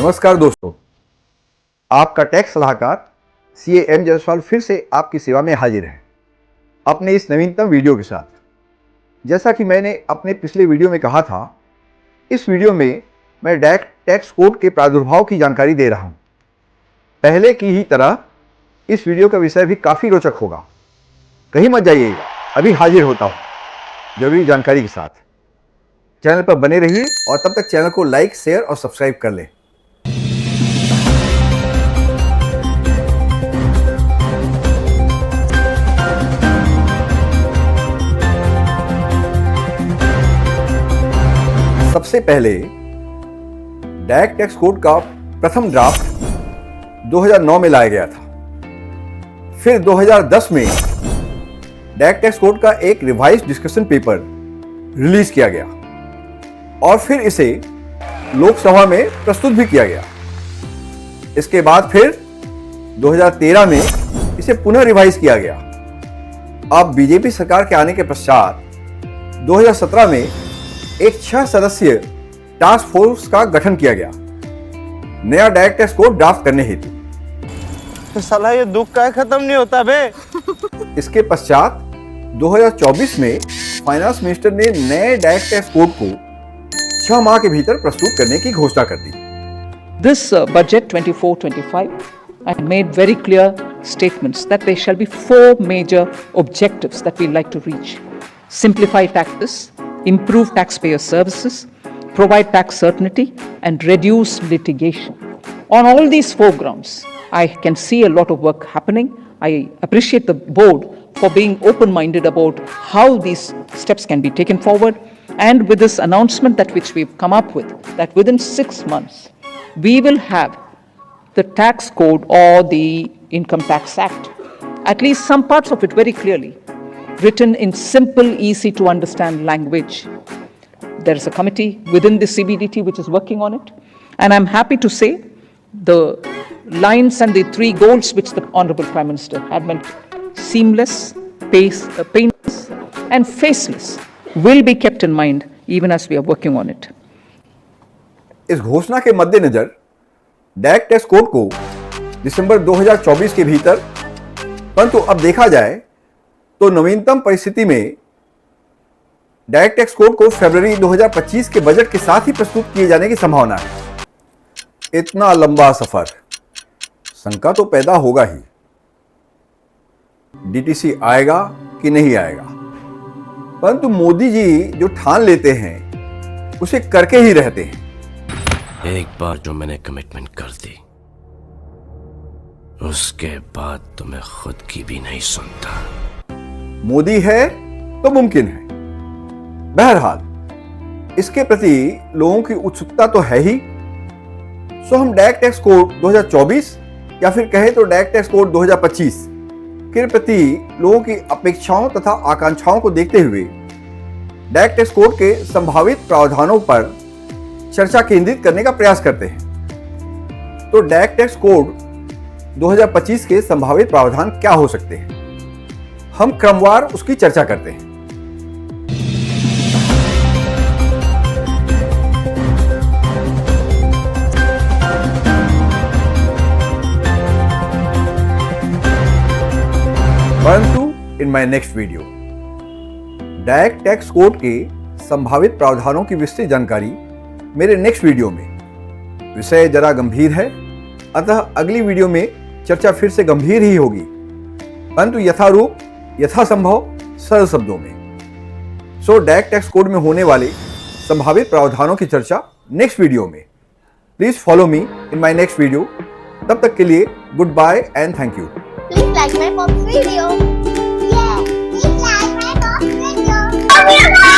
नमस्कार दोस्तों, आपका टैक्स सलाहकार CA M जायसवाल फिर से आपकी सेवा में हाजिर है अपने इस नवीनतम वीडियो के साथ। जैसा कि मैंने अपने पिछले वीडियो में कहा था, इस वीडियो में मैं डायरेक्ट टैक्स कोड के प्रादुर्भाव की जानकारी दे रहा हूँ। पहले की ही तरह इस वीडियो का विषय भी काफ़ी रोचक होगा। कहीं मत जाइएगा, अभी हाजिर होता हूँ जरूरी जानकारी के साथ। चैनल पर बने रहिए और तब तक चैनल को लाइक, शेयर और सब्सक्राइब कर लें। सबसे पहले डायरेक्ट टैक्स कोड का प्रथम ड्राफ्ट 2009 में लाया गया था। फिर 2010 में डायरेक्ट टैक्स कोड का एक रिवाइज्ड डिस्कशन पेपर रिलीज किया गया और फिर इसे लोकसभा में प्रस्तुत भी किया गया। इसके बाद फिर 2013 में इसे पुनः रिवाइज किया गया। अब बीजेपी सरकार के आने के पश्चात 2017 में एक 6 सदस्यीय टास्क फोर्स का गठन किया गया नया डायरेक्ट टैक्स कोड ड्राफ्ट करने हेतु। तो साला ये दुख का खत्म नहीं होता बे। इसके पश्चात 2024 में फाइनेंस मिनिस्टर ने नए डायरेक्ट टैक्स कोड को 6 माह के भीतर प्रस्तुत करने की घोषणा कर दी। This budget 24-25 I made very clear statements that there shall be 4 major objectives that we like to reach. Simplify taxes, improve taxpayer services, provide tax certainty, and reduce litigation. On all these 4 grounds, I can see a lot of work happening. I appreciate the board for being open-minded about how these steps can be taken forward. And with this announcement that which we've come up with, that within 6 months, we will have the tax code or the Income Tax Act, at least some parts of it very clearly, written in simple, easy to understand language. There is a committee within the CBDT which is working on it. And I'm happy to say the lines and the 3 goals which the Honorable Prime Minister had meant seamless, painless and faceless will be kept in mind even as we are working on it. इस घोषणा के मद्देनजर direct tax code को दिसंबर 2024 के भीतर, परंतु अब देखा जाए तो नवीनतम परिस्थिति में डायरेक्ट टैक्स कोड को फरवरी 2025 के बजट के साथ ही प्रस्तुत किए जाने की संभावना है। इतना लंबा सफर, शंका तो पैदा होगा ही, DTC आएगा कि नहीं आएगा। परंतु मोदी जी जो ठान लेते हैं उसे करके ही रहते हैं। एक बार जो मैंने कमिटमेंट कर दी, उसके बाद तो मैं खुद की भी नहीं सुनता। मोदी है तो मुमकिन है। बहरहाल इसके प्रति लोगों की उत्सुकता तो है ही। सो हम डायरेक्ट टैक्स कोड 2024 या फिर कहे तो डायरेक्ट टैक्स कोड 2025 के प्रति लोगों की अपेक्षाओं तथा आकांक्षाओं को देखते हुए डायरेक्ट टैक्स कोड के संभावित प्रावधानों पर चर्चा केंद्रित करने का प्रयास करते हैं। तो डायरेक्ट टैक्स कोड 2025 के संभावित प्रावधान क्या हो सकते हैं, हम क्रमवार उसकी चर्चा करते हैं। परंतु इन my next video direct tax code के संभावित प्रावधानों की विस्तृत जानकारी मेरे नेक्स्ट वीडियो में। विषय जरा गंभीर है, अतः अगली वीडियो में चर्चा फिर से गंभीर ही होगी, परंतु यथारूप, यथासंभव सरल शब्दों में। सो डायरेक्ट टैक्स कोड में होने वाले संभावित प्रावधानों की चर्चा नेक्स्ट वीडियो में। Please follow me in my next video. तब तक के लिए goodbye and thank you. Please like my mom's video. Yeah, please like my mom's video.